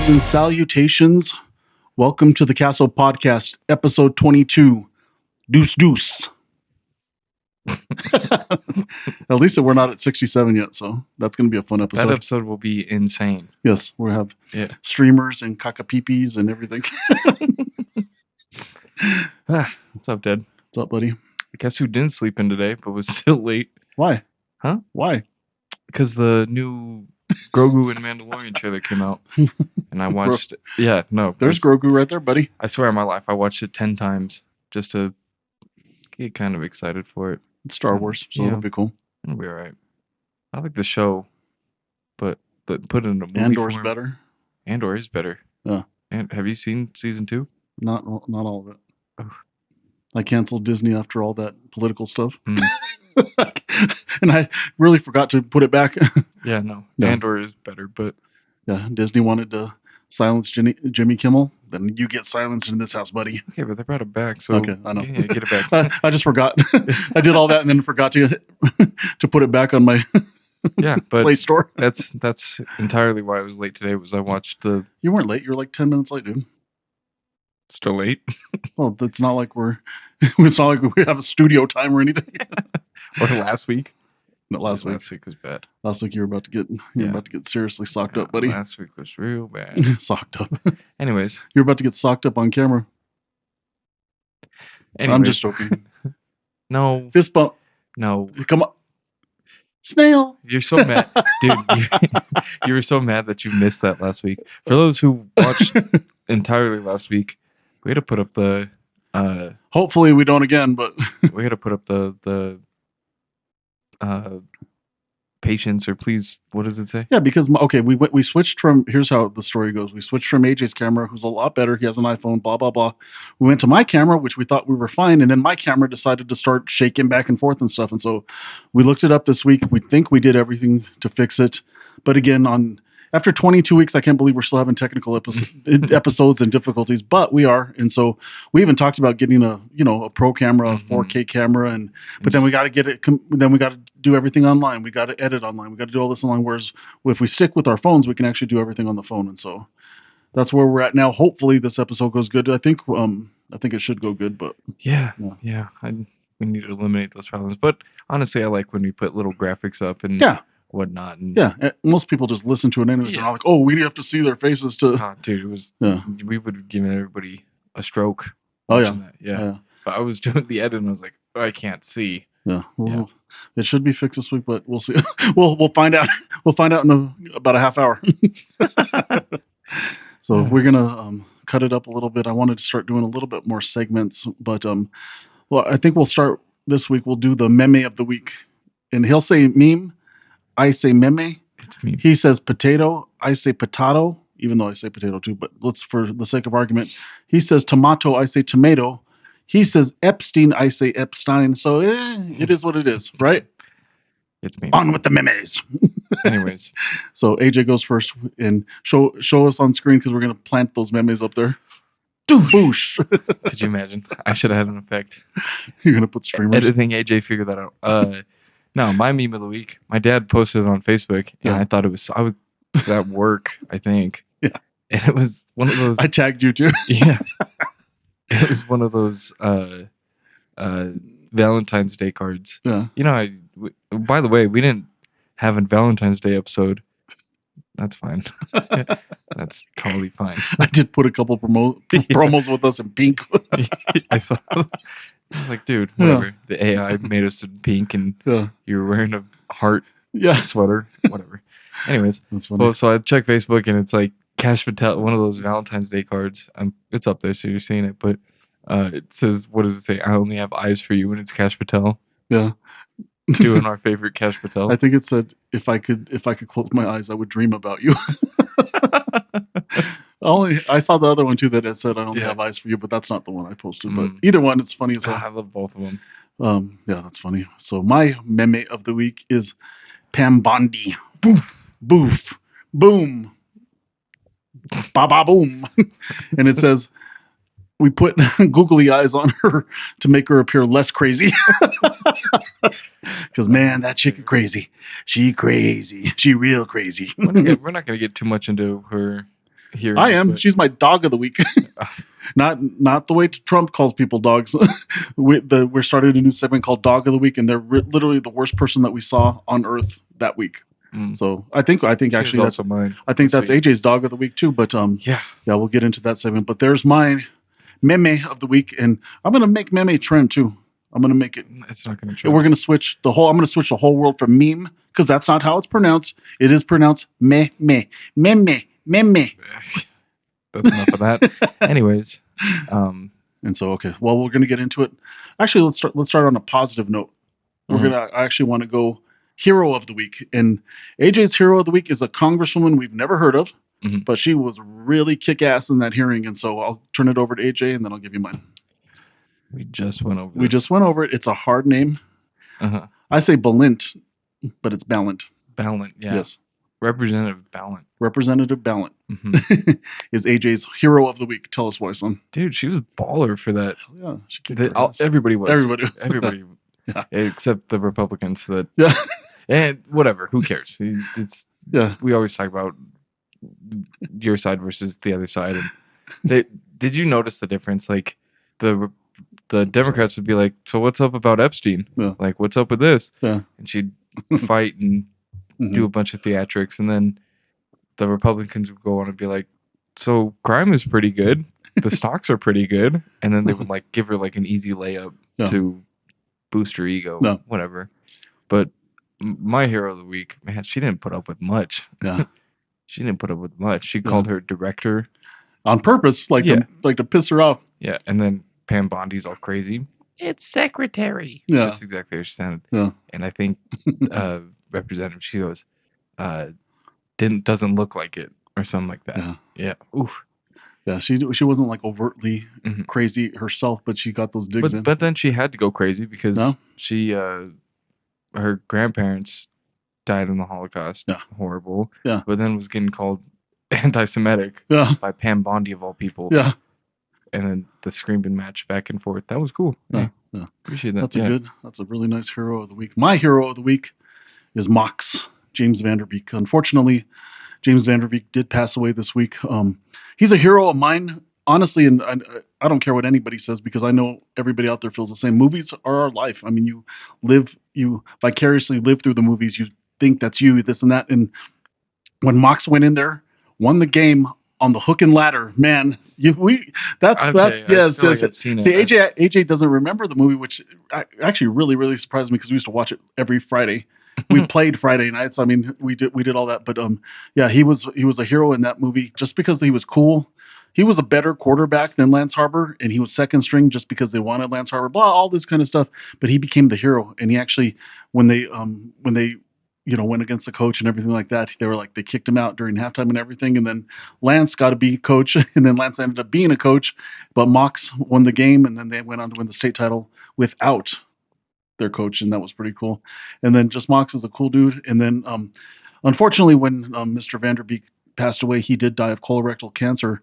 Greetings and salutations. Welcome to the Casso Podcast, episode 22. Deuce Deuce. At least we're not at 67 yet, so that's going to be a fun episode. That episode will be insane. Yes, we'll have streamers and cacapeepes and everything. What's up, Dad? What's up, buddy? Guess who didn't sleep in today, but was still late? Why? Huh? Why? Because the new Grogu and Mandalorian trailer came out, and I watched it. Yeah, no. There's Grogu right there, buddy. I swear on my life, I watched it 10 times just to get kind of excited for it. It's Star Wars, so it'll be cool. It'll be alright. I like the show, but put it in a movie Andor's form. better. Andor is better. Yeah. And have you seen season 2? Not all of it. Oh. I canceled Disney after all that political stuff. Mm. And I really forgot to put it back. Yeah, no. Andor is better, but... Yeah, Disney wanted to silence Jimmy Kimmel. Then you get silenced in this house, buddy. Okay, but they brought it back, so... Okay, I know. Yeah, get it back. I just forgot. I did all that and then forgot to put it back on my but Play Store. That's entirely why I was late today, was I watched the... You weren't late. You were like 10 minutes late, dude. Still late? Well, it's not like it's not like we have a studio time or anything. Or last week? No, last week. Last week was bad. Last week you were about to get seriously socked up, buddy. Last week was real bad. Socked up. Anyways. You're about to get socked up on camera. I'm just joking. No. Fist bump. No. Come on. Snail. You're so mad. Dude, you were so mad that you missed that last week. For those who watched entirely last week, we had to put up the... Hopefully we don't again, but... we had to put up the patience, or please, what does it say? Yeah, because we switched from, here's how the story goes. We switched from AJ's camera, who's a lot better. He has an iPhone, blah blah blah. We went to my camera, which we thought we were fine, and then my camera decided to start shaking back and forth and stuff. And so we looked it up this week. We think we did everything to fix it, but again, after 22 weeks, I can't believe we're still having technical episodes and difficulties, but we are. And so we even talked about getting a pro camera, a 4K camera, but then we got to get it. Then we got to do everything online. We got to edit online. We got to do all this online. Whereas if we stick with our phones, we can actually do everything on the phone. And so that's where we're at now. Hopefully this episode goes good. I think it should go good, but yeah. We need to eliminate those problems. But honestly, I like when we put little graphics up and whatnot. And most people just listen to it anyways. And are like, oh, we have to see their faces to. Dude, it was. We would have given everybody a stroke. Oh yeah. Yeah. But I was doing the edit and I was like, oh, I can't see. Yeah. Well, it should be fixed this week, but we'll see. we'll find out. We'll find out in about a half hour. So we're gonna cut it up a little bit. I wanted to start doing a little bit more segments, but I think we'll start this week. We'll do the meme of the week, and he'll say meme. I say meme. It's me. He says potato. I say potato, even though I say potato too. But for the sake of argument, he says tomato. I say tomato. He says Epstein. I say Epstein. So it is what it is, right? It's me. On with the memes. Anyways, so AJ goes first and show us on screen because we're gonna plant those memes up there. Boosh. Could you imagine? I should have had an effect. You're gonna put streamers. Editing AJ figured that out. No, my meme of the week. My dad posted it on Facebook, and I thought I was at work, I think. Yeah. And it was one of those. I tagged you too. Yeah. It was one of those Valentine's Day cards. Yeah. By the way, we didn't have a Valentine's Day episode. That's fine. That's totally fine. I did put a couple promos with us in pink. I saw. I was like, dude, whatever. Yeah. The AI made us in pink, and you were wearing a heart sweater. Whatever. Anyways, that's funny. Well, so I checked Facebook, and it's like Cash Patel, one of those Valentine's Day cards. It's up there, so you're seeing it. But it says, what does it say? I only have eyes for you, and it's Cash Patel. Yeah. Doing our favorite Cash Patel. I think it said, if I could close my eyes, I would dream about you. I saw the other one too that it said I only have eyes for you, but that's not the one I posted. But either one, it's funny as well. I love both of them. Yeah, that's funny. So my meme of the week is Pam Bondi. Boof, boof, boom, ba ba boom, and it says we put googly eyes on her to make her appear less crazy. Because, man, that chick is crazy. She crazy. She real crazy. We're not going to get too much into her hearing I it, am. but She's my dog of the week. Not the way Trump calls people dogs. We're starting a new segment called Dog of the Week, and they're literally the worst person that we saw on Earth that week. mm, So I think she was actually also mine I think this that's week. AJ's Dog of the Week too. But Yeah, yeah, we'll get into that segment. But there's my meme of the week, and I'm gonna make meme trend too. I'm gonna make it. it's not going to We're trend. gonna switch the whole. I'm gonna switch the whole world from meme because that's not how it's pronounced. It is pronounced meme. That's enough of that. Anyways, um, And so, okay, well, we're going to get into it. Actually, let's start on a positive note. mhm, I actually want to go hero of the week, and AJ's hero of the week is a congresswoman we've never heard of, mhm. but she was really kick ass in that hearing. And so I'll turn it over to AJ, and then I'll give you mine. We just went over We this. just went over it. It's a hard name. Uh-huh. I say Balint, but it's Ballant. Ballant, yeah. Yes, Representative Ballant. Representative Ballant Hmm. is AJ's hero of the week. Tell us why, son. Dude, she was baller for that. Yeah, she kicked her ass. Everybody was. Everybody was. Everybody, Yeah. except the Republicans. That Yeah, and whatever. Who cares? It's yeah. we always talk about your side versus the other side. And did you notice the difference? Like the Democrats would be like, "So what's up about Epstein? Yeah. Like, what's up with this?" Yeah. And she'd fight and do a bunch of theatrics, and then the Republicans would go on and be like, "So crime is pretty good. The stocks are pretty good," and then they would like give her like an easy layup Yeah. to boost her ego, No. whatever. But my hero of the week, man, she didn't put up with much. Yeah. She didn't put up with much. She Yeah. called her director. On purpose, Yeah. to piss her off. Yeah, and then Pam Bondi's all crazy. It's secretary. Yeah. That's exactly how she sounded. Yeah. And I think Representative, she goes, doesn't look like it or something like that. Yeah. Yeah. Oof. Yeah. She wasn't like overtly Mhm. crazy herself, but she got those digs in. But then she had to go crazy because No? she her grandparents died in the Holocaust. Yeah. Horrible. Yeah. But then was getting called anti-Semitic Yeah. by Pam Bondi of all people. Yeah. And then the screaming match back and forth. That was cool. Yeah. Hey, Yeah. appreciate that. That's a really nice hero of the week. My hero of the week is Mox, James Vanderbeek. Unfortunately, James Vanderbeek did pass away this week. He's a hero of mine, honestly, and I don't care what anybody says because I know everybody out there feels the same. Movies are our life. I mean, you vicariously live through the movies. You think that's you, this and that. And when Mox went in there, won the game on the hook and ladder, man. That's Okay, yes, I feel yes. like I've seen See, it. AJ doesn't remember the movie, which actually really surprised me because we used to watch it every Friday. We played Friday nights. I mean, we did all that, but yeah, he was a hero in that movie just because he was cool. He was a better quarterback than Lance Harbor, and he was second string just because they wanted Lance Harbor. Blah, all this kind of stuff. But he became the hero, and he actually, when they went against the coach and everything like that, they were like they kicked him out during halftime and everything, and then Lance got to be coach, and then Lance ended up being a coach, but Mox won the game, and then they went on to win the state title without their coach, and that was pretty cool. And then just Mox is a cool dude. And then unfortunately, when Mr. Vanderbeek passed away, he did die of colorectal cancer.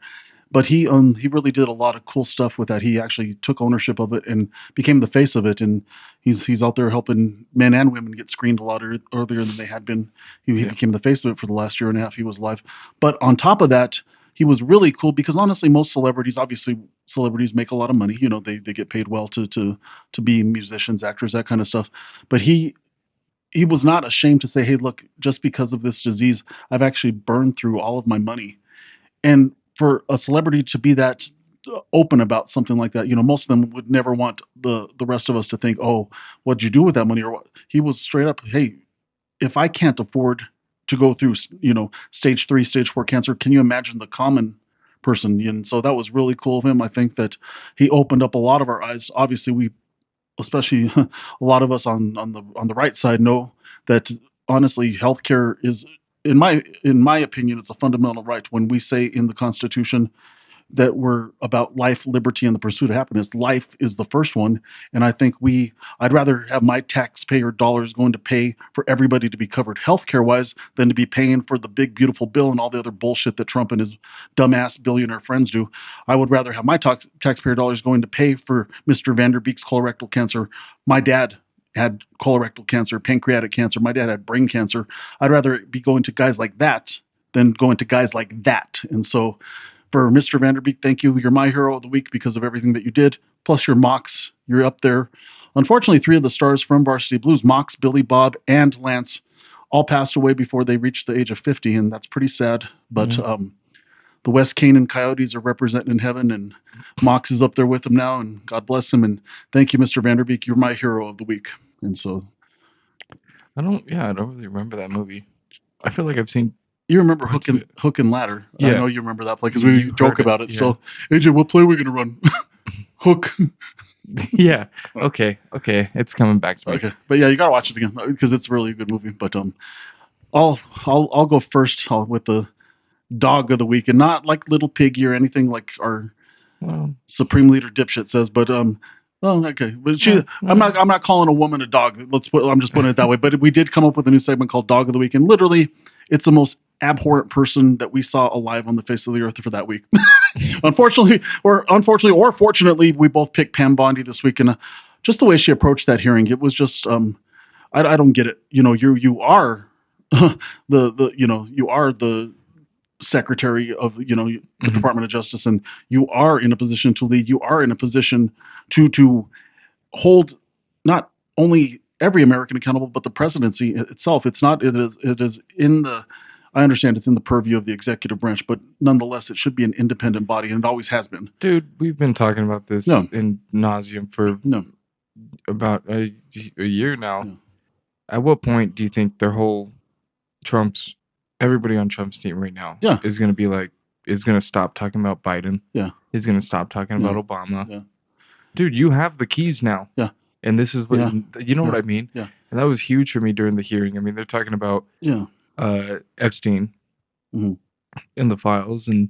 But he really did a lot of cool stuff with that. He actually took ownership of it and became the face of it. And he's out there helping men and women get screened a lot earlier than they had been. He became the face of it for the last year and a half he was alive. But on top of that, he was really cool because honestly, most celebrities make a lot of money. You know, they get paid well to be musicians, actors, that kind of stuff. But he was not ashamed to say, hey, look, just because of this disease, I've actually burned through all of my money. And for a celebrity to be that open about something like that, most of them would never want the rest of us to think, oh, what'd you do with that money? Or what? He was straight up, hey, if I can't afford to go through, stage 3, stage 4 cancer, can you imagine the common person? And so that was really cool of him. I think that he opened up a lot of our eyes. Obviously, especially a lot of us on the right side know that honestly healthcare is in my opinion it's a fundamental right. When we say in the Constitution that we're about life, liberty, and the pursuit of happiness, life is the first one. And I think I'd rather have my taxpayer dollars going to pay for everybody to be covered healthcare wise than to be paying for the big beautiful bill and all the other bullshit that Trump and his dumbass billionaire friends do. I would rather have my taxpayer dollars going to pay for Mr. Vanderbeek's colorectal cancer. My dad had colorectal cancer, pancreatic cancer. My dad had brain cancer. I'd rather it be going to guys like that than going to guys like that. And so for Mr. Vanderbeek, thank you. You're my hero of the week because of everything that you did. Plus your Mox, you're up there. Unfortunately, 3 of the stars from Varsity Blues, Mox, Billy Bob, and Lance, all passed away before they reached the age of 50, and that's pretty sad. But the West Canaan Coyotes are representing in heaven, and Mox is up there with them now, and God bless him. And thank you, Mr. Vanderbeek. You're my hero of the week. And so I don't really remember that movie. I feel like I've seen. you remember Hook and Ladder. Yeah. I know you remember that play because we joke about it. Yeah. So, AJ, what play are we going to run? Hook. Yeah. Okay. It's coming back to me. Okay. But yeah, you got to watch it again because it's really a good movie. But I'll go first with the dog of the week, and not like Little Piggy or anything like our Supreme Leader dipshit says, but okay. But I'm not calling a woman a dog. I'm just putting it that way. But we did come up with a new segment called Dog of the Week, and literally, it's the most abhorrent person that we saw alive on the face of the earth for that week. Unfortunately, or fortunately, we both picked Pam Bondi this week, and just the way she approached that hearing, it was just I don't get it. You are you are the secretary of the Department of Justice, and you are in a position to lead. You are in a position to hold not only every American accountable, but the presidency itself. It is in the. I understand it's in the purview of the executive branch, but nonetheless, it should be an independent body, and it always has been. Dude, we've been talking about this in nauseum for about a year now. No. At what point do you think their whole everybody on Trump's team right now is going to stop talking about Biden? Yeah. Is going to stop talking about Obama? Yeah. Dude, you have the keys now. Yeah. And this is what you know what I mean? Yeah. And that was huge for me during the hearing. I mean, they're talking about Epstein in the files, and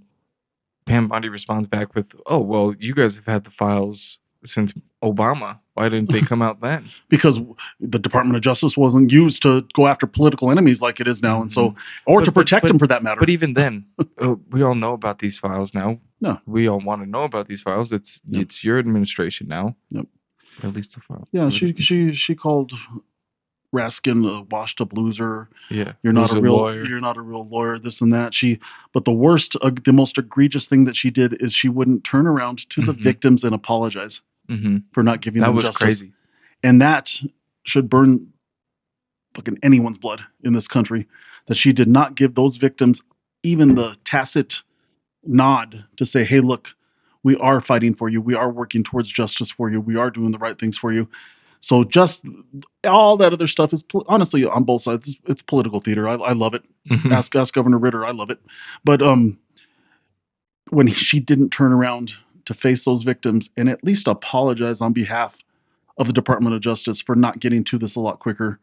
Pam Bondi responds back with, "Oh, well, you guys have had the files since Obama. Why didn't they come out then?" Because the Department of Justice wasn't used to go after political enemies like it is now, and so, to protect them for that matter. But even then, we all know about these files now. No, we all want to know about these files. It's your administration now. Yep. Or at least the file. Yeah, she called Raskin a washed up loser. Yeah, you're not a real lawyer. You're not a real lawyer. This and that. But the most egregious thing that she did is she wouldn't turn around to the victims and apologize for not giving them justice. That was crazy. And that should burn fucking anyone's blood in this country. That she did not give those victims even the tacit nod to say, "Hey, look, we are fighting for you. We are working towards justice for you. We are doing the right things for you." So just all that other stuff is honestly on both sides. It's political theater. I love it. Ask Governor Ritter. I love it. But when she didn't turn around to face those victims and at least apologize on behalf of the Department of Justice for not getting to this a lot quicker,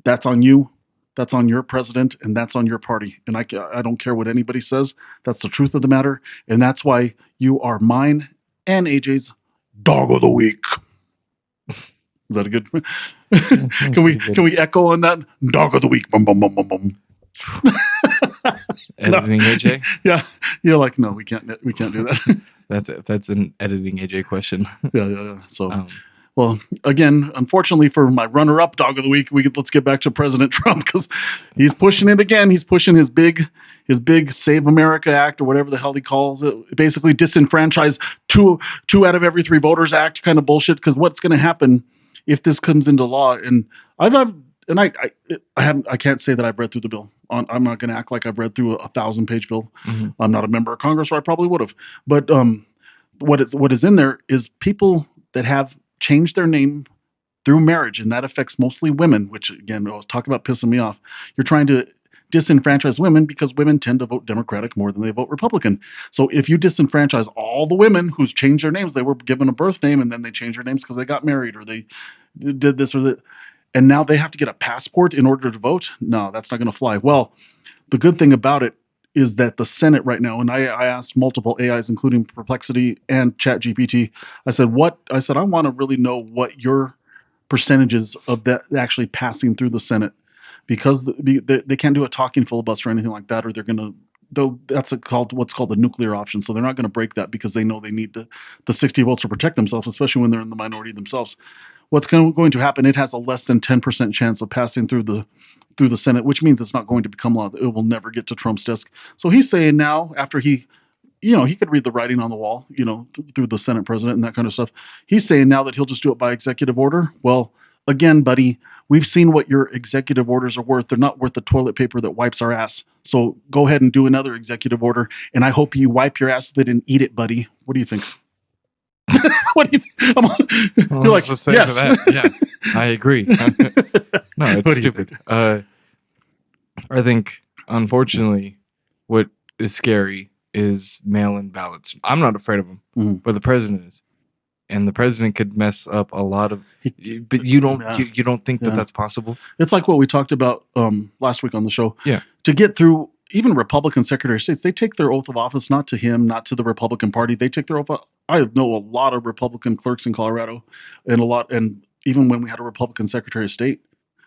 that's on you. That's on your president, and that's on your party. And I don't care what anybody says. That's the truth of the matter, and that's why you are mine and AJ's dog of the week. Is that a good? Can we echo on that? Dog of the week. Bum bum bum bum bum. Editing AJ? Yeah, you're like, no, we can't do that. That's an editing AJ question. Yeah. So, well, again, unfortunately for my runner-up dog of the week, let's get back to President Trump because he's pushing it again. He's pushing his big Save America Act or whatever the hell he calls it. Basically, disenfranchise two out of every 3 voters act kind of bullshit. Because what's going to happen if this comes into law? And I can't say that I've read through the bill. I'm not going to act like I've read through a 1,000-page bill. I'm not a member of Congress, or I probably would have. But what is in there is people that have changed their name through marriage, and that affects mostly women. Which again, I'll talk about pissing me off. You're trying to disenfranchise women because women tend to vote Democratic more than they vote Republican. So if you disenfranchise all the women who's changed their names, they were given a birth name and then they changed their names because they got married or they did this or that, and now they have to get a passport in order to vote. No, that's not going to fly. Well, the good thing about it is that the Senate right now, and I asked multiple AIs, including Perplexity and ChatGPT, I said, I want to really know what your percentages of that actually passing through the Senate, because they can't do a talking filibuster or anything like that, or they're going to that's what's called the nuclear option. So they're not going to break that because they know they need the 60 votes to protect themselves, especially when they're in the minority themselves. What's going to happen? It has a less than 10% chance of passing through the Senate, which means it's not going to become law. It will never get to Trump's desk. So he's saying now, after he could read the writing on the wall, through the Senate president and that kind of stuff. He's saying now that he'll just do it by executive order. Well, again, buddy, we've seen what your executive orders are worth. They're not worth the toilet paper that wipes our ass. So go ahead and do another executive order, and I hope you wipe your ass with it and eat it, buddy. What do you think? What do you think? You're like, yes. That. Yeah, I agree. No, it's stupid. I think, unfortunately, what is scary is mail-in ballots. I'm not afraid of them, but the president is, and the president could mess up a lot of. But you don't, you don't think that that's possible? It's like what we talked about last week on the show. Yeah. To get through, even Republican Secretary of States, they take their oath of office not to him, not to the Republican Party. They take their oath. I know a lot of Republican clerks in Colorado, and even when we had a Republican Secretary of State,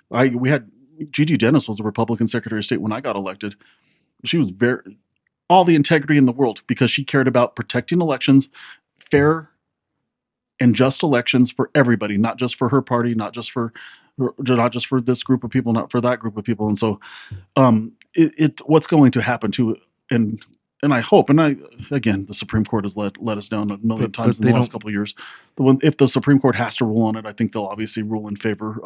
we had Gigi Dennis was a Republican Secretary of State when I got elected. She was all the integrity in the world because she cared about protecting elections, fair and just elections for everybody, not just for her party, not just for this group of people, not for that group of people. And so, what's going to happen to, and I hope, again, the Supreme Court has let us down a million times in the last couple of years. If the Supreme Court has to rule on it, I think they'll obviously rule in favor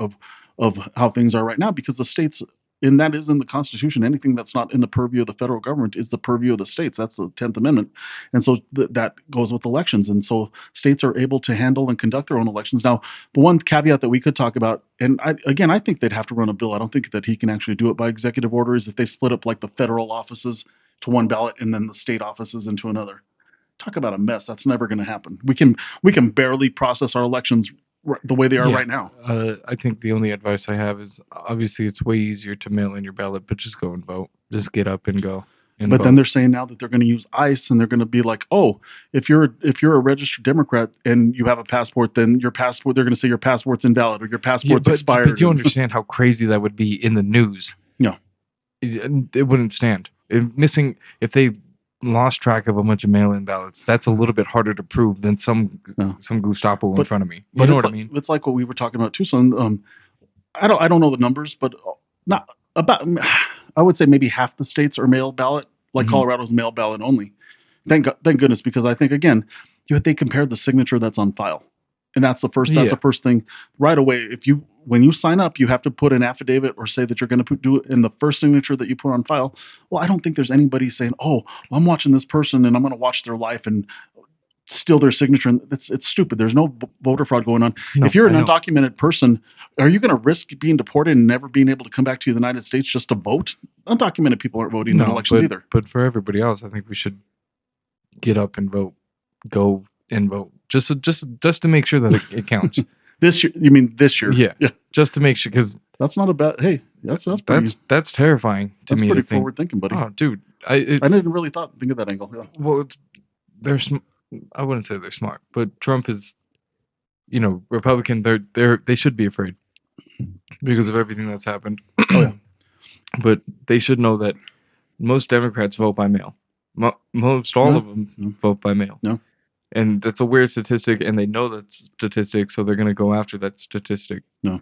of how things are right now, because the states, and that is in the Constitution, anything that's not in the purview of the federal government is the purview of the states. That's the 10th Amendment. And so that goes with elections. And so states are able to handle and conduct their own elections. Now, the one caveat that we could talk about, and I think they'd have to run a bill. I don't think that he can actually do it by executive order, is that they split up like the federal offices to one ballot and then the state offices into another. Talk about a mess. That's never going to happen. We can barely process our elections the way they are right now. I think the only advice I have is, obviously it's way easier to mail in your ballot, but just go and vote. Just get up and go. But vote. Then they're saying now that they're going to use ICE, and they're going to be like, oh, if you're a registered Democrat and you have a passport, then your passport, they're going to say your passport's invalid or your passport's expired. But you understand how crazy that would be in the news. No. It wouldn't stand. If they lost track of a bunch of mail-in ballots, that's a little bit harder to prove than some Gestapo in front of me. You know what I mean? It's like what we were talking about too. So, I don't know the numbers, but not about. I would say maybe half the states are mail ballot, like Colorado's mail ballot only. Thank goodness, because I think again, they compared the signature that's on file, and that's the first. That's the first thing right away. When you sign up, you have to put an affidavit or say that you're going to do it in the first signature that you put on file. Well, I don't think there's anybody saying, "Oh, I'm watching this person and I'm going to watch their life and steal their signature." And it's stupid. There's no voter fraud going on. No, if you're an undocumented person, are you going to risk being deported and never being able to come back to the United States just to vote? Undocumented people aren't voting in elections either. But for everybody else, I think we should get up and vote. Go and vote. Just to make sure that it counts. This year? You mean this year? Yeah. Just to make sure, because that's not a bad. Hey, that's terrifying to me. That's pretty forward thinking, buddy. Oh, dude, I didn't really think of that angle. Yeah. Well, I wouldn't say they're smart, but Trump is, Republican. They should be afraid because of everything that's happened. Oh yeah. But they should know that most Democrats vote by mail. Most all of them vote by mail. No. And that's a weird statistic, and they know that statistic, so they're going to go after that statistic. No.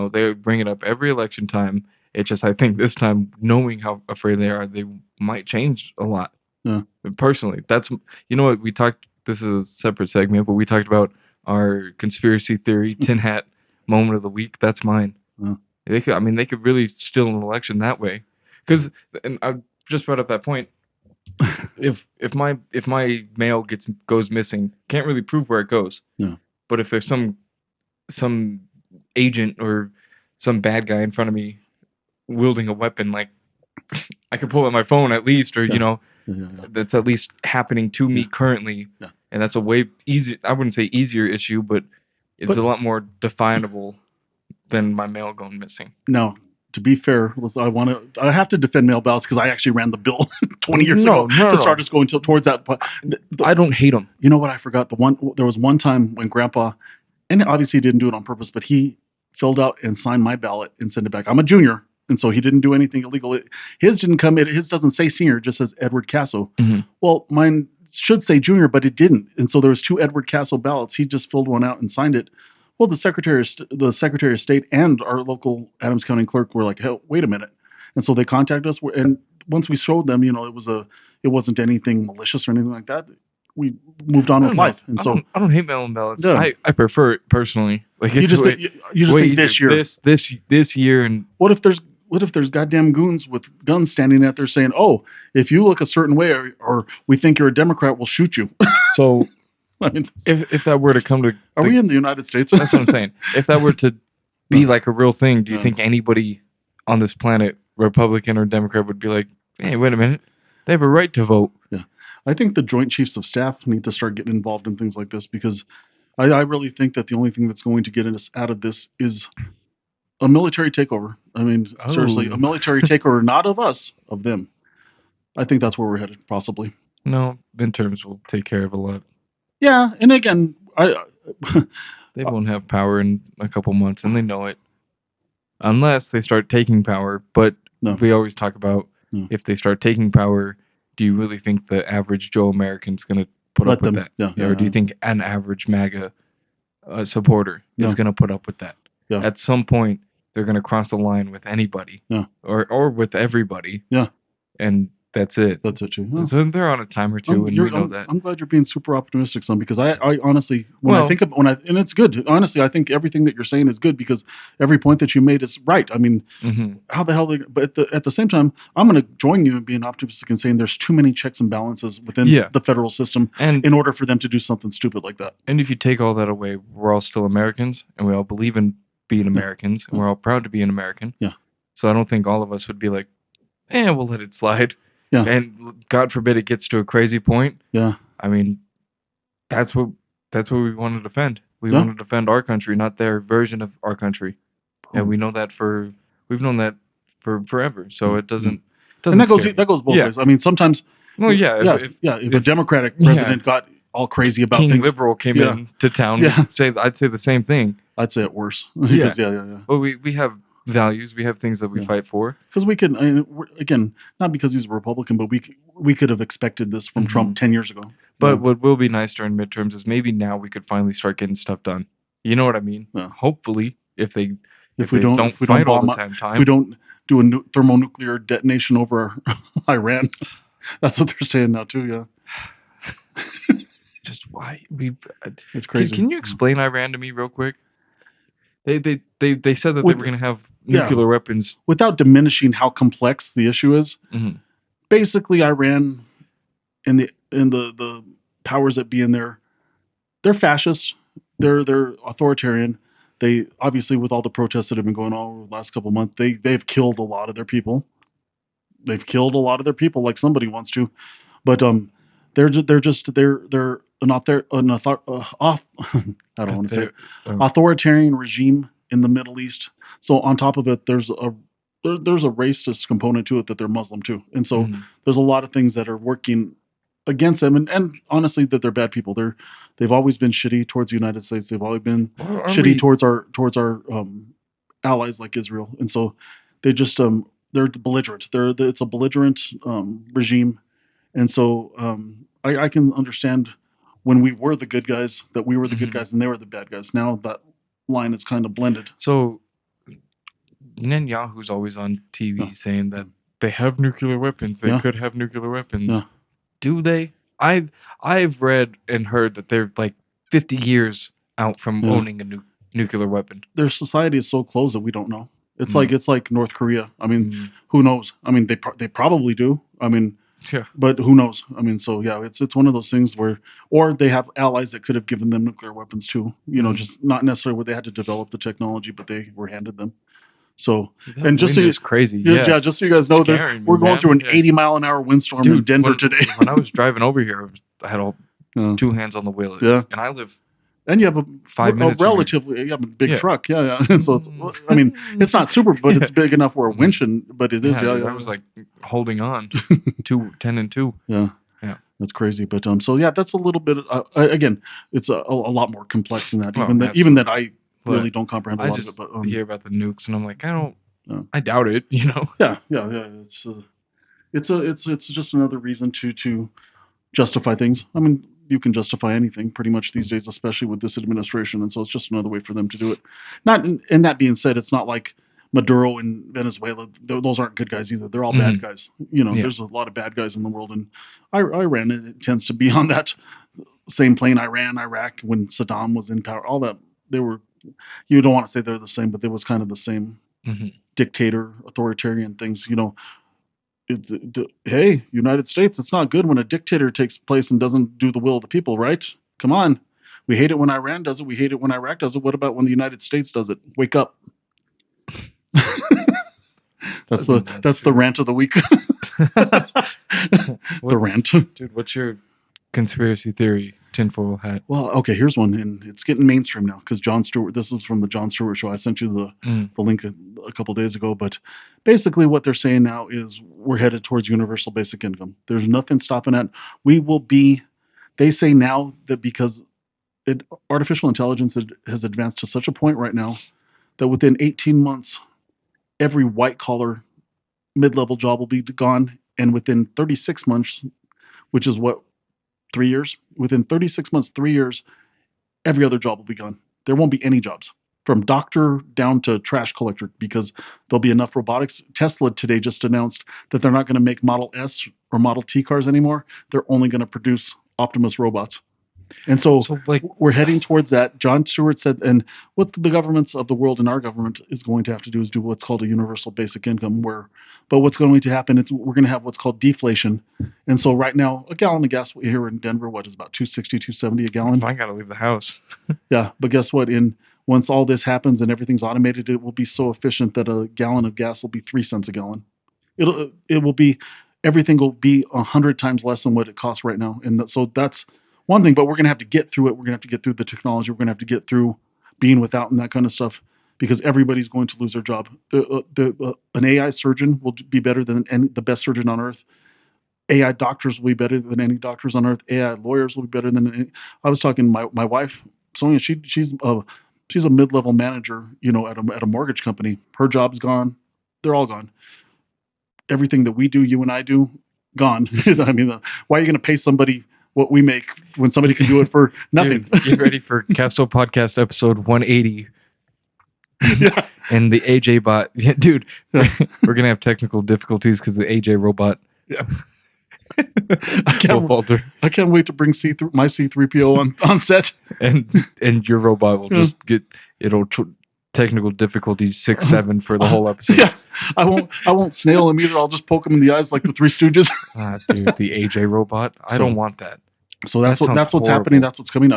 They bring it up every election time. It's just, I think this time, knowing how afraid they are, they might change a lot. Yeah. Personally, that's, what we talked, this is a separate segment, but we talked about our conspiracy theory, tin hat moment of the week. That's mine. Yeah. They could really steal an election that way. Because, and I just brought up that point, if my mail goes missing, can't really prove where it goes. Yeah. But if there's some agent or some bad guy in front of me wielding a weapon, like, I could pull out my phone at least, or that's at least happening to me currently. Yeah. And that's a way easier. I wouldn't say easier issue, but it's a lot more definable than my mail going missing. No. To be fair, I have to defend mail ballots because I actually ran the bill 20 years ago to start us going towards that. I don't hate them. You know what? I forgot there was one time when Grandpa, and obviously he didn't do it on purpose, but he filled out and signed my ballot and sent it back. I'm a junior, and so he didn't do anything illegal. His didn't come in. His doesn't say senior; it just says Edward Casso. Mm-hmm. Well, mine should say junior, but it didn't, and so there was 2 Edward Casso ballots. He just filled one out and signed it. Well, the Secretary of State and our local Adams County clerk were like, "Hey, wait a minute," and so they contacted us. And once we showed them, it wasn't anything malicious or anything like that. We moved on with life, and so I don't hate mail-in ballots. Yeah. I prefer it personally. Like it's you just way think this easier. year. This year, and What if there's goddamn goons with guns standing out there saying, "Oh, if you look a certain way, or we think you're a Democrat, we'll shoot you." so I mean, if that were to come to, are we in the United States? That's what I'm saying. If that were to be No. like a real thing, do you No. think anybody on this planet, Republican or Democrat, would be like, "Hey, wait a minute, they have a right to vote"? I think the Joint Chiefs of Staff need to start getting involved in things like this, because I really think that the only thing that's going to get us out of this is a military takeover. I mean, seriously, Oh. a military takeover, not of us, of them. I think that's where we're headed, possibly. No, midterms will take care of a lot. Yeah, and again, They won't have power in a couple months, and they know it. Unless they start taking power. But No. we always talk about No. if they start taking power, do you really think the average Joe American's going to put Let up with them- that? yeah, Or do you think an average MAGA supporter is No. going to put up with that? Yeah. At some point, they're going to cross the line with anybody. Yeah. Or with everybody. Yeah. And that's it. That's it, too. Yeah. So they're on a time or two, and we know that. I'm glad you're being super optimistic, son, because I honestly, and it's good. Honestly, I think everything that you're saying is good, because every point that you made is right. I mean, Mm-hmm. how the hell? But at the same time, I'm going to join you in being optimistic and saying there's too many checks and balances within the federal system And in order for them to do something stupid like that. And if you take all that away, we're all still Americans, and we all believe in being Americans, and we're all proud to be an American. Yeah. So I don't think all of us would be like, we'll let it slide. Yeah. And God forbid it gets to a crazy point. Yeah. I mean, that's what we want to defend. We Yeah. want to defend our country, not their version of our country. And we know that we've known that for forever. So it doesn't. And that scare me. goes both Yeah. ways. I mean, sometimes. Well, yeah. If a Democratic president got all crazy about King things, Liberal came Yeah. in to town, Yeah. I'd say the same thing. I'd say it worse. Because, yeah. But we have values. We have things that we Yeah. fight for. Because we can, again, not because he's a Republican, but we could have expected this from Mhm. Trump 10 years ago. But what will be nice during midterms is maybe now we could finally start getting stuff done. You know what I mean? Yeah. Hopefully, if we we don't fight all bomb the up- time, if we don't do a thermonuclear detonation over Iran, that's what they're saying now too. Yeah, just why we. it's crazy. Can you explain Iran to me real quick? They said that With- they were going to have yeah. nuclear weapons. Without diminishing how complex the issue is, Mhm. basically Iran and the powers that be in there, they're fascist. They're authoritarian. They obviously, with all the protests that have been going on over the last couple of months, they've killed a lot of their people. They've killed a lot of their people, like somebody wants to, but they're not there off. I don't want to say it. Authoritarian regime in the Middle East. So on top of it, there's a racist component to it, that they're Muslim too, and so Mhm. there's a lot of things that are working against them, and honestly, that they're bad people. They've always been shitty towards the United States. They've always been shitty towards our allies like Israel, and so they just they're belligerent. It's a belligerent regime, and so I can understand when we were the good guys, that we were the good Mhm. guys and they were the bad guys. Now that line is kind of blended. So Netanyahu's always on TV Yeah. saying that they have nuclear weapons. They Yeah. could have nuclear weapons. Yeah. Do they? I've read and heard that they're like 50 years out from Yeah. owning a nuclear weapon. Their society is so closed that we don't know. It's Mm. like North Korea. I mean, Mm. who knows? I mean, they probably do. I mean, Yeah. but who knows? I mean, so yeah, it's one of those things where, or they have allies that could have given them nuclear weapons too. Mm. Just not necessarily where they had to develop the technology, but they were handed them. So, That and just so wind you, is crazy. yeah, just so you guys know, Scaring me, we're going man. through an Yeah. 80-mile-an-hour windstorm in Denver when, today. when I was driving over here, I had all Yeah. two hands on the wheel. Yeah. And I live And you have a 5 minutes from here. relatively big Yeah. truck, yeah. And so it's, I mean, it's not super, but it's big enough where a winch, but it is, yeah. I was like holding on 10 and 2. Yeah. Yeah. That's crazy. But so yeah, that's a little bit. Again, it's a lot more complex than that. Oh, Even that I really don't comprehend a I lot of it. just But hear about the nukes and I'm like, I don't I doubt it. Yeah. It's just another reason to justify things. I mean, you can justify anything pretty much these days, especially with this administration, and so it's just another way for them to do it. Not, and that being said, it's not like Maduro in Venezuela; those aren't good guys either. They're all bad guys. Yeah. There's a lot of bad guys in the world, and Iran it tends to be on that same plane. Iran, Iraq, when Saddam was in power, all that they were. You don't want to say they're the same, but they was kind of the same dictator, authoritarian things. Hey, United States, it's not good when a dictator takes place and doesn't do the will of the people, right? Come on. We hate it when Iran does it. We hate it when Iraq does it. What about when the United States does it? Wake up. That's the rant of the week. The rant. Dude, what's your conspiracy theory tinfoil hat? Well, okay, here's one, and it's getting mainstream now because Jon Stewart. This is from the Jon Stewart show. I sent you the link a couple days ago, but basically what they're saying now is we're headed towards universal basic income. There's nothing stopping that. We will be. They say now that because artificial intelligence has advanced to such a point right now that within 18 months, every white collar mid-level job will be gone, and within 36 months, which is what 3 years, within 36 months, 3 years, every other job will be gone. There won't be any jobs from doctor down to trash collector because there'll be enough robotics. Tesla today just announced that they're not going to make Model S or Model T cars anymore. They're only going to produce Optimus robots. And so we're heading towards that. Jon Stewart said, and what the governments of the world and our government is going to have to do is do what's called a universal basic income. But what's going to happen is we're going to have what's called deflation. And so right now, a gallon of gas here in Denver, what is about $2.60, $2.70 a gallon? I got to leave the house. Yeah, but guess what? Once all this happens and everything's automated, it will be so efficient that a gallon of gas will be 3 cents a gallon. Everything will be 100 times less than what it costs right now. And so that's one thing, but we're going to have to get through it. We're going to have to get through the technology. We're going to have to get through being without and that kind of stuff because everybody's going to lose their job. An AI surgeon will be better than the best surgeon on earth. AI doctors will be better than any doctors on earth. AI lawyers will be better than any. I was talking to my wife, Sonia. She's a mid-level manager, at a mortgage company. Her job's gone. They're all gone. Everything that we do, you and I do, gone. I mean, why are you going to pay somebody what we make when somebody can do it for nothing? Dude, get ready for Casso Podcast episode 180. Yeah. And the AJ bot. Yeah, dude, we're going to have technical difficulties because the AJ robot. Yeah. I can't wait to bring my C3PO on set. And your robot will just get technical difficulties 6-7 for the whole episode. Yeah. I won't snail him either. I'll just poke him in the eyes like the Three Stooges. Dude, the AJ robot. I don't want that. So that's what's happening. That's what's coming.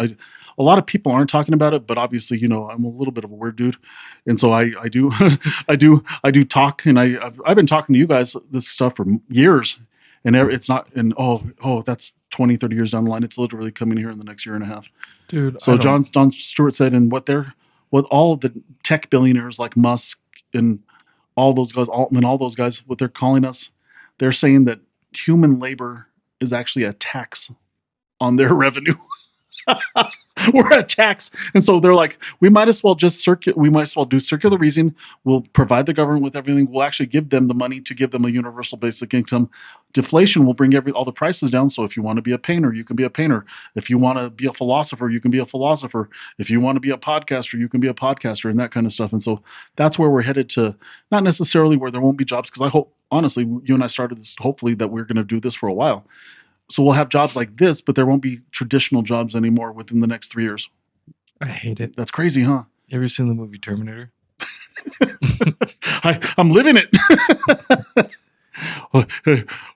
A lot of people aren't talking about it, but obviously, I'm a little bit of a weird dude, and so I do I do talk, and I've been talking to you guys this stuff for years, and it's not, and that's 20, 30 years down the line. It's literally coming here in the next year and a half, dude. So Jon Stewart said, and what all of the tech billionaires like Musk and all those guys, Altman, all those guys, what they're calling us, they're saying that human labor is actually a tax on their revenue. We're a tax. And so they're like, we might as well do circular reasoning. We'll provide the government with everything. We'll actually give them the money to give them a universal basic income. Deflation will bring all the prices down. So if you want to be a painter, you can be a painter. If you want to be a philosopher, you can be a philosopher. If you want to be a podcaster, you can be a podcaster, and that kind of stuff. And so that's where we're headed to, not necessarily where there won't be jobs, because I hope, honestly, you and I started this, hopefully, that we're going to do this for a while. So we'll have jobs like this, but there won't be traditional jobs anymore within the next 3 years. I hate it. That's crazy, huh? You ever seen the movie Terminator? I'm living it.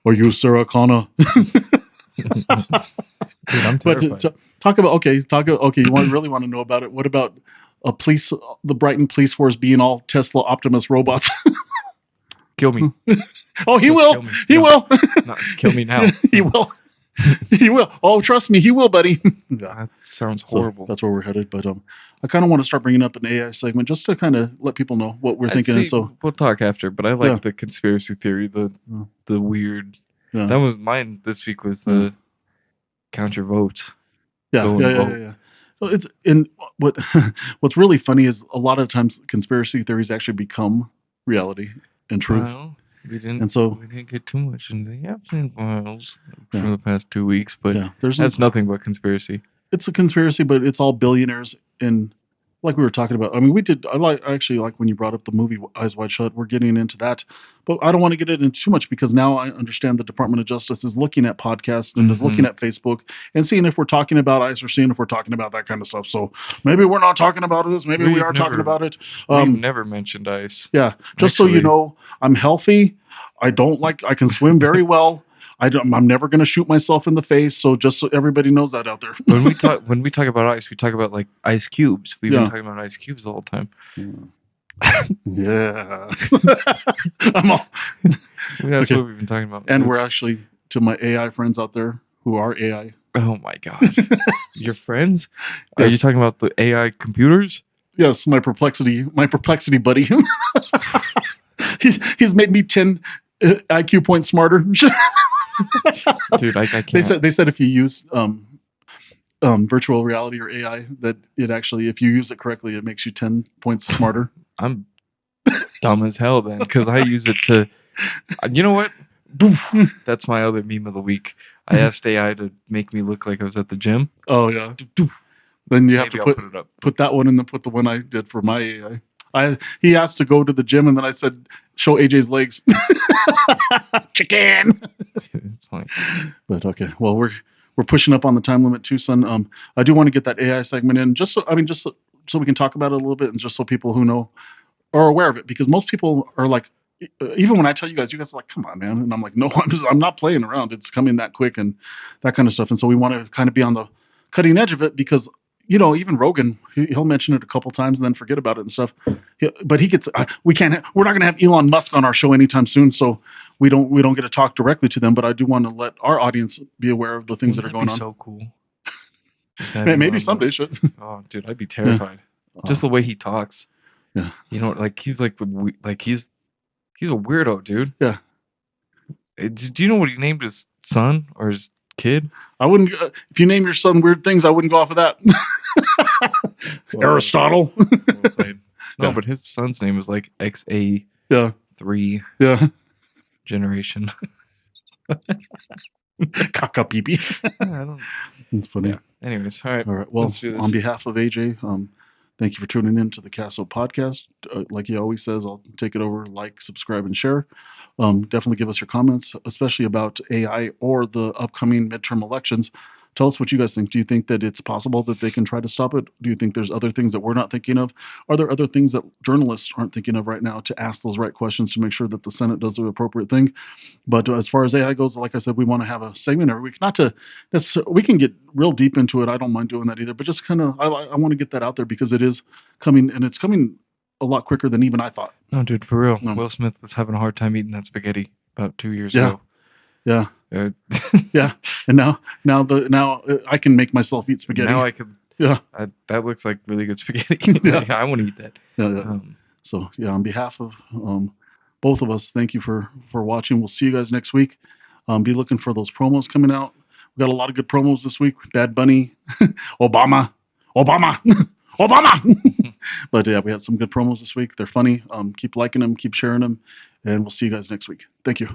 Are you Sarah Connor? Dude, I'm terrified. But talk about, you really want to know about it. What about the Brighton police force being all Tesla Optimus robots? Kill me. Oh, he will. He will. Not kill me now. He will. He will. Oh, trust me, he will, buddy. That sounds horrible. So that's where we're headed. But I kind of want to start bringing up an AI segment just to kind of let people know what we're thinking. And so we'll talk after. But I like the conspiracy theory, the weird. Yeah. That was mine this week. Was the count your votes. Yeah. So what's really funny is a lot of times conspiracy theories actually become reality and truth. Well, we And so didn't get too much into the Epstein files Yeah. for the past 2 weeks, but yeah, there's that's nothing but conspiracy. it's a conspiracy, but it's all billionaires and like we were talking about. I mean, I actually like when you brought up the movie Eyes Wide Shut. We're getting into that, but I don't want to get into too much because now I understand the Department of Justice is looking at podcasts and is looking at Facebook and seeing if we're talking about ICE or seeing if we're talking about that kind of stuff. So maybe we're not talking about this. Maybe we are talking about it. We've never mentioned ICE. Yeah, just so you know, I'm healthy. I can swim very well. I'm never going to shoot myself in the face. So just so everybody knows that out there. when we talk about ICE, we talk about like ice cubes. We've been talking about ice cubes the whole time. Yeah. That's what we've been talking about. And we're actually, to my AI friends out there who are AI. Oh my gosh. Your friends? Are you talking about the AI computers? Yes, my perplexity buddy. he's made me 10 IQ points smarter. Dude, I can't. They said if you use virtual reality or AI, that it actually, if you use it correctly, it makes you 10 points smarter. I'm dumb as hell then, because I use it to. You know what? That's my other meme of the week. I asked AI to make me look like I was at the gym. Oh yeah. Then you have Maybe to put that one and then put the one I did for my AI. He asked to go to the gym and then I said, show AJ's legs. Chicken. It's fine. But okay. Well, we're pushing up on the time limit too, son. I do want to get that AI segment in just so we can talk about it a little bit and just so people who know are aware of it, because most people are like, even when I tell you guys are like, come on, man. And I'm like, no, I'm not playing around. It's coming that quick and that kind of stuff. And so we want to kind of be on the cutting edge of it because, even Rogan, he'll mention it a couple times and then forget about it and stuff. But he gets, we're not going to have Elon Musk on our show anytime soon. So we don't get to talk directly to them, but I do want to let our audience be aware of the things that are going on. So cool. Maybe someday should. Oh, dude, I'd be terrified. Yeah. Just the way he talks. Yeah. Like he's he's a weirdo, dude. Yeah. Do you know what he named his son or his kid? I wouldn't. If you name your son weird things, I wouldn't go off of that. Aristotle. Well played. No, yeah. But his son's name is like XA. Yeah. 3. Yeah. Generation. Kaka pipi. I don't. It's funny. Yeah. Anyways, all right. All right. Well, on behalf of AJ, thank you for tuning in to the Casso podcast. Like he always says, I'll take it over, like, subscribe, and share. Definitely give us your comments, especially about AI or the upcoming midterm elections. Tell us what you guys think. Do you think that it's possible that they can try to stop it? Do you think there's other things that we're not thinking of? Are there other things that journalists aren't thinking of right now to ask those right questions to make sure that the Senate does the appropriate thing? But as far as AI goes, like I said, we want to have a segment every week. We can get real deep into it. I don't mind doing that either. But just kind of, I want to get that out there because it is coming, and it's coming a lot quicker than even I thought. No, dude, for real. Will Smith was having a hard time eating that spaghetti about 2 years ago. Yeah. Yeah. And now I can make myself eat spaghetti. Now I can. Yeah. That looks like really good spaghetti. Yeah. I want to eat that. Yeah. So yeah, on behalf of both of us, thank you for watching. We'll see you guys next week. Be looking for those promos coming out. We got a lot of good promos this week. Bad Bunny, Obama. But yeah, we had some good promos this week. They're funny. Keep liking them, keep sharing them, and we'll see you guys next week. Thank you.